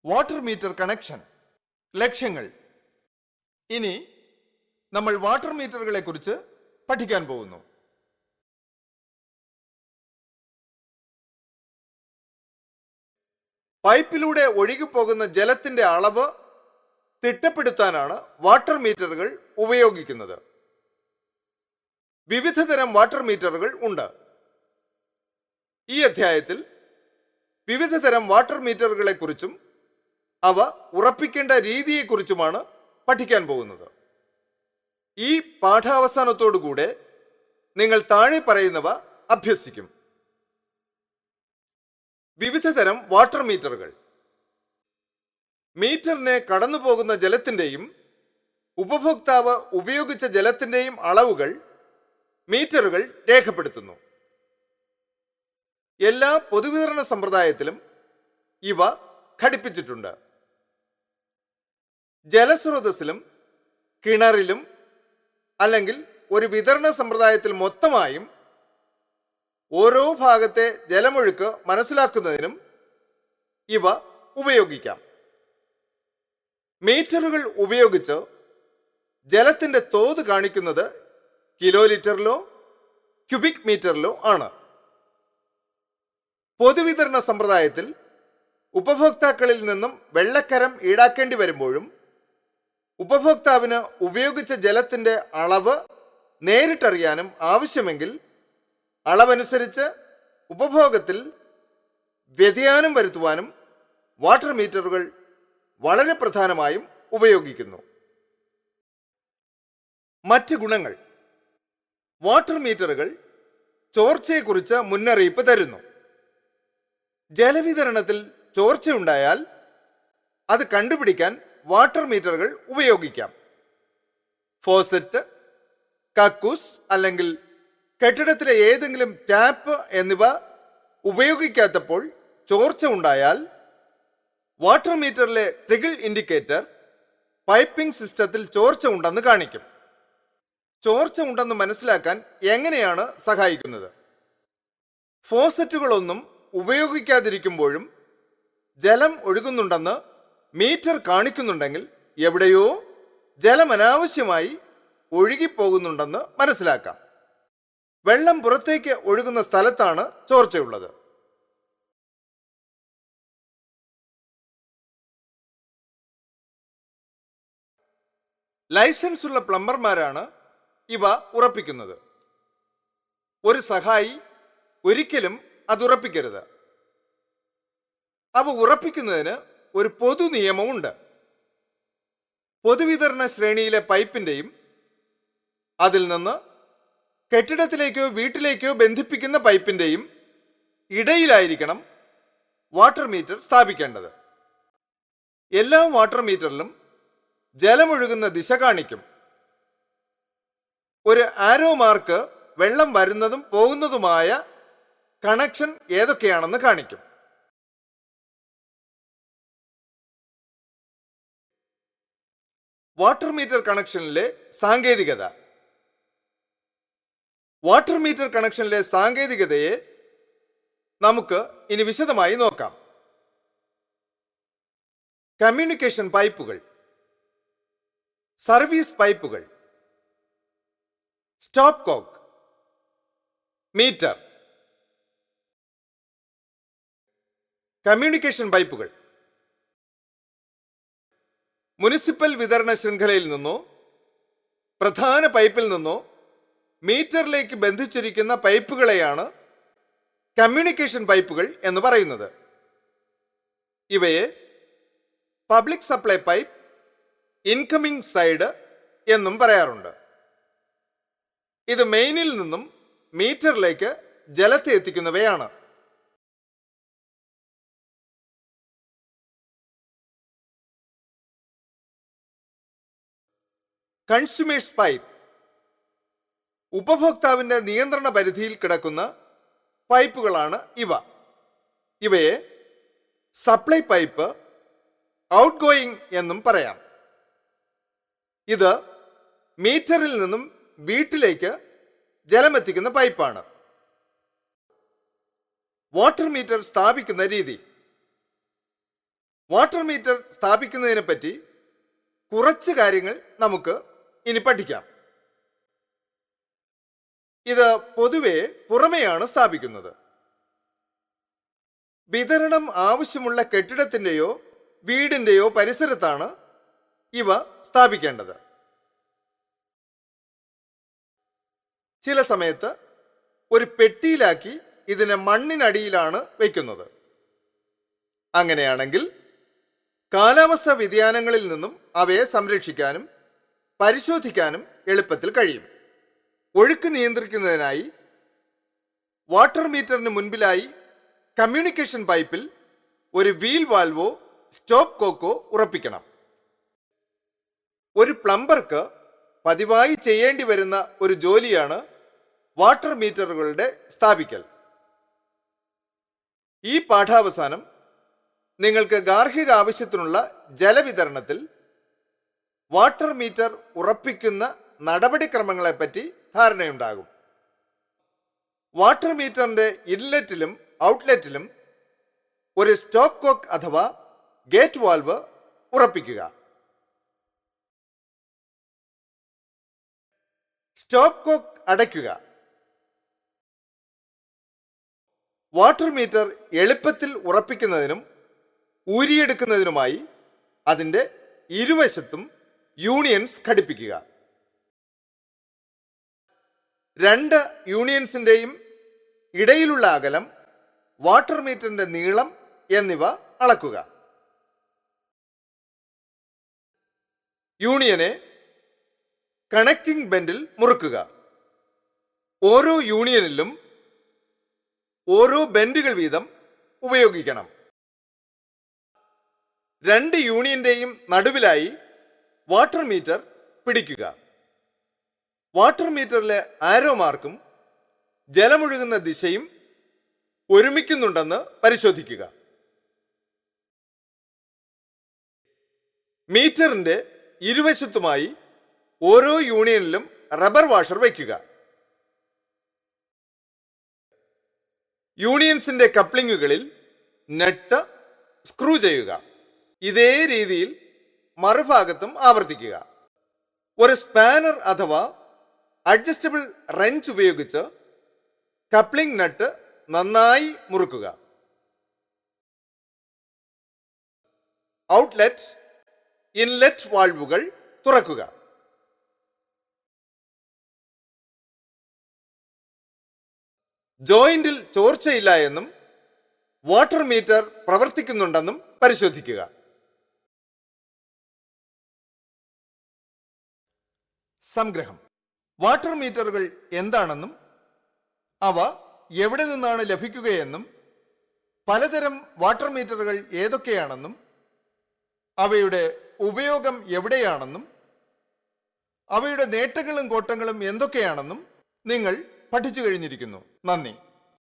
Water metre connection. ലക്ഷ്യങ്ങൾ. ഇനി നമ്മൾ വാട്ടർ മീറ്ററുകളെ കുറിച്ച് പഠിക്കാൻ പോകുന്നു. പൈപ്പിലൂടെ ഒഴുകിപ്പോകുന്ന ജലത്തിന്റെ അളവ് തിട്ടപ്പെടുത്താനാണ് വാട്ടർ മീറ്ററുകൾ ഉപയോഗിക്കുന്നത്. വിവിധ തരം വാട്ടർ മീറ്ററുകൾ ഉണ്ട്. ഈ അധ്യായത്തിൽ വിവിധ തരം വാട്ടർ മീറ്ററുകളെ കുറിച്ചും അവ ഉറപ്പിക്കേണ്ട രീതിയെക്കുറിച്ചുമാണ് പഠിക്കാൻ പോകുന്നത്. ഈ പാഠാവസാനത്തോടുകൂടെ നിങ്ങൾ താഴെ പറയുന്നവ അഭ്യസിക്കും. വിവിധ തരം വാട്ടർ മീറ്ററുകൾ. മീറ്ററിനെ കടന്നുപോകുന്ന ജലത്തിന്റെയും ഉപഭോക്താവ് ഉപയോഗിച്ച ജലത്തിന്റെയും അളവുകൾ മീറ്ററുകൾ രേഖപ്പെടുത്തുന്നു. എല്ലാ പൊതുവിതരണ സമ്പ്രദായത്തിലും ഇവ ഘടിപ്പിച്ചിട്ടുണ്ട്. ജലസ്രോതസ്സിലും കിണറിലും അല്ലെങ്കിൽ ഒരു വിതരണ സമ്പ്രദായത്തിൽ മൊത്തമായും ഓരോ ഭാഗത്തെ ജലമൊഴുക്ക് മനസ്സിലാക്കുന്നതിനും ഇവ ഉപയോഗിക്കാം. മീറ്ററുകൾ ഉപയോഗിച്ച് ജലത്തിന്റെ തോത് കാണിക്കുന്നത് കിലോ ലിറ്ററിലോ ക്യൂബിക് മീറ്ററിലോ ആണ്. പൊതുവിതരണ സമ്പ്രദായത്തിൽ ഉപഭോക്താക്കളിൽ നിന്നും വെള്ളക്കരം ഈടാക്കേണ്ടി വരുമ്പോഴും ഉപഭോക്താവിന് ഉപയോഗിച്ച ജലത്തിന്റെ അളവ് നേരിട്ടറിയാനും ആവശ്യമെങ്കിൽ അളവനുസരിച്ച് ഉപഭോഗത്തിൽ വ്യതിയാനം വരുത്തുവാനും വാട്ടർ മീറ്ററുകൾ വളരെ പ്രധാനമായും ഉപയോഗിക്കുന്നു. മറ്റ് ഗുണങ്ങൾ. വാട്ടർ മീറ്ററുകൾ ചോർച്ചയെക്കുറിച്ച് മുന്നറിയിപ്പ് തരുന്നു. ജലവിതരണത്തിൽ ചോർച്ചയുണ്ടായാൽ അത് കണ്ടുപിടിക്കാൻ വാട്ടർ മീറ്ററുകൾ ഉപയോഗിക്കാം. ഫോസറ്റ്, കക്കൂസ് അല്ലെങ്കിൽ കെട്ടിടത്തിലെ ഏതെങ്കിലും ടാപ്പ് എന്നിവ ഉപയോഗിക്കാത്തപ്പോൾ ചോർച്ച ഉണ്ടായാൽ വാട്ടർ മീറ്ററിലെ ട്രിഗിൾ ഇൻഡിക്കേറ്റർ പൈപ്പിംഗ് സിസ്റ്റത്തിൽ ചോർച്ച ഉണ്ടെന്ന് കാണിക്കും. ചോർച്ച ഉണ്ടെന്ന് മനസ്സിലാക്കാൻ എങ്ങനെയാണ് സഹായിക്കുന്നത്? ഫോസറ്റുകളൊന്നും ഉപയോഗിക്കാതിരിക്കുമ്പോഴും ജലം ഒഴുകുന്നുണ്ടെന്ന് മീറ്റർ കാണിക്കുന്നുണ്ടെങ്കിൽ എവിടെയോ ജലം അനാവശ്യമായി ഒഴുകിപ്പോകുന്നുണ്ടെന്ന് മനസ്സിലാക്കാം. വെള്ളം പുറത്തേക്ക് ഒഴുകുന്ന സ്ഥലത്താണ് ചോർച്ചയുള്ളത്. ലൈസൻസ് ഉള്ള പ്ലംബർമാരാണ് ഇവ ഉറപ്പിക്കുന്നത്. ഒരു സഹായി ഒരിക്കലും അത് ഉറപ്പിക്കരുത്. അവ ഉറപ്പിക്കുന്നതിന് ഒരു പൊതു നിയമമുണ്ട്. പൊതുവിതരണ ശ്രേണിയിലെ പൈപ്പിന്റെയും അതിൽ നിന്ന് കെട്ടിടത്തിലേക്കോ വീട്ടിലേക്കോ ബന്ധിപ്പിക്കുന്ന പൈപ്പിന്റെയും ഇടയിലായിരിക്കണം വാട്ടർ മീറ്റർ സ്ഥാപിക്കേണ്ടത്. എല്ലാ വാട്ടർ മീറ്ററിലും ജലമൊഴുകുന്ന ദിശ കാണിക്കും. ഒരു ആരോ മാർക്ക് വെള്ളം വരുന്നതും പോകുന്നതുമായ കണക്ഷൻ ഏതൊക്കെയാണെന്ന് കാണിക്കും. വാട്ടർ മീറ്റർ കണക്ഷനിലെ സാങ്കേതികത. വാട്ടർ മീറ്റർ കണക്ഷനിലെ സാങ്കേതികതയെ നമുക്ക് ഇനി വിശദമായി നോക്കാം. കമ്മ്യൂണിക്കേഷൻ പൈപ്പുകൾ, സർവീസ് പൈപ്പുകൾ, സ്റ്റോപ്പ് കോക്ക്, മീറ്റർ. കമ്മ്യൂണിക്കേഷൻ പൈപ്പുകൾ മുനിസിപ്പൽ വിതരണ ശൃംഖലയിൽ നിന്നോ പ്രധാന പൈപ്പിൽ നിന്നോ മീറ്ററിലേക്ക് ബന്ധിച്ചിരിക്കുന്ന പൈപ്പുകളെയാണ് കമ്മ്യൂണിക്കേഷൻ പൈപ്പുകൾ എന്ന് പറയുന്നത്. ഇവയെ public supply pipe, incoming side എന്നും പറയാറുണ്ട്. ഇത് മെയിനിൽ നിന്നും മീറ്ററിലേക്ക് ജലത്തെ എത്തിക്കുന്നവയാണ്. കൺസ്യൂമേഴ്സ് പൈപ്പ് ഉപഭോക്താവിന്റെ നിയന്ത്രണ പരിധിയിൽ കിടക്കുന്ന പൈപ്പുകളാണ് ഇവ. ഇവയെ സപ്ലൈ പൈപ്പ്, ഔട്ട് ഗോയിങ് എന്നും പറയാം. ഇത് മീറ്ററിൽ നിന്നും വീട്ടിലേക്ക് ജലമെത്തിക്കുന്ന പൈപ്പാണ്. വാട്ടർ മീറ്റർ സ്ഥാപിക്കുന്ന രീതി. വാട്ടർ മീറ്റർ സ്ഥാപിക്കുന്നതിനെ പറ്റി കുറച്ച് കാര്യങ്ങൾ നമുക്ക് ഇനി പഠിക്കാം. ഇത് പൊതുവെ പുറമെയാണ് സ്ഥാപിക്കുന്നത്. വിതരണം ആവശ്യമുള്ള കെട്ടിടത്തിന്റെയോ വീടിന്റെയോ പരിസരത്താണ് ഇവ സ്ഥാപിക്കേണ്ടത്. ചില സമയത്ത് ഒരു പെട്ടിയിലാക്കി ഇതിനെ മണ്ണിനടിയിലാണ് വയ്ക്കുന്നത്. അങ്ങനെയാണെങ്കിൽ കാലാവസ്ഥാ വ്യതിയാനങ്ങളിൽ നിന്നും അവയെ സംരക്ഷിക്കാനും പരിശോധിക്കാനും എളുപ്പത്തിൽ കഴിയും. ഒഴുക്ക് നിയന്ത്രിക്കുന്നതിനായി വാട്ടർ മീറ്ററിന് മുൻപിലായി കമ്മ്യൂണിക്കേഷൻ പൈപ്പിൽ ഒരു വീൽ വാൽവോ സ്റ്റോപ്പ് കോക്കോ ഉറപ്പിക്കണം. ഒരു പ്ലംബർക്ക് പതിവായി ചെയ്യേണ്ടി വരുന്ന ഒരു ജോലിയാണ് വാട്ടർ മീറ്ററുകളുടെ സ്ഥാപിക്കൽ. ഈ പാഠാവസാനം നിങ്ങൾക്ക് ഗാർഹിക ആവശ്യത്തിനുള്ള ജലവിതരണത്തിൽ വാട്ടർ മീറ്റർ ഉറപ്പിക്കുന്ന നടപടിക്രമങ്ങളെപ്പറ്റി ധാരണയുണ്ടാകും. വാട്ടർ മീറ്ററിന്റെ ഇൻലെറ്റിലും ഔട്ട്ലെറ്റിലും ഒരു സ്റ്റോപ്പ് കോക്ക് അഥവാ ഗേറ്റ് വാൽവ് ഉറപ്പിക്കുക. സ്റ്റോപ്പ് കോക്ക് അടയ്ക്കുക. വാട്ടർ മീറ്റർ എളുപ്പത്തിൽ ഉറപ്പിക്കുന്നതിനും ഊരിയെടുക്കുന്നതിനുമായി അതിൻ്റെ ഇരുവശത്തും യൂണിയൻസ് ഘടിപ്പിക്കുക. രണ്ട് യൂണിയൻസിന്റെയും ഇടയിലുള്ള അകലം, വാട്ടർ മീറ്ററിന്റെ നീളം എന്നിവ അളക്കുക. യൂണിയനെ കണക്റ്റിംഗ് ബെൻഡിൽ മുറുക്കുക. ഓരോ യൂണിയനിലും ഓരോ ബെൻഡുകൾ വീതം ഉപയോഗിക്കണം. രണ്ട് യൂണിയന്റെയും നടുവിലായി വാട്ടർ മീറ്റർ പിടിക്കുക. വാട്ടർ മീറ്ററിലെ ആരോ മാർക്കും ജലമൊഴുകുന്ന ദിശയും ഒരുമിക്കുന്നുണ്ടെന്ന് പരിശോധിക്കുക. മീറ്ററിന്റെ ഇരുവശത്തുമായി ഓരോ യൂണിയനിലും റബ്ബർ വാഷർ വയ്ക്കുക. യൂണിയൻസിന്റെ കപ്ലിങ്ങുകളിൽ നെട്ട് സ്ക്രൂ ചെയ്യുക. ഇതേ രീതിയിൽ മറുഭാഗത്തും ആവർത്തിക്കുക. ഒരു സ്പാനർ അഥവാ അഡ്ജസ്റ്റബിൾ റെഞ്ച് ഉപയോഗിച്ച് കപ്ലിംഗ് നട്ട് നന്നായി മുറുക്കുക. ഔട്ട്ലെറ്റ്, ഇൻലെറ്റ് വാൾവുകൾ തുറക്കുക. ജോയിന്റിൽ ചോർച്ചയില്ല എന്നും വാട്ടർ മീറ്റർ പ്രവർത്തിക്കുന്നുണ്ടെന്നും പരിശോധിക്കുക. സംഗ്രഹം: വാട്ടർ മീറ്ററുകൾ എന്താണെന്നും അവ എവിടെ നിന്നാണ് ലഭിക്കുകയെന്നും പലതരം വാട്ടർ മീറ്ററുകൾ ഏതൊക്കെയാണെന്നും അവയുടെ ഉപയോഗം എവിടെയാണെന്നും അവയുടെ നേട്ടങ്ങളും കോട്ടങ്ങളും എന്തൊക്കെയാണെന്നും നിങ്ങൾ പഠിച്ചു കഴിഞ്ഞിരിക്കുന്നു. നന്ദി.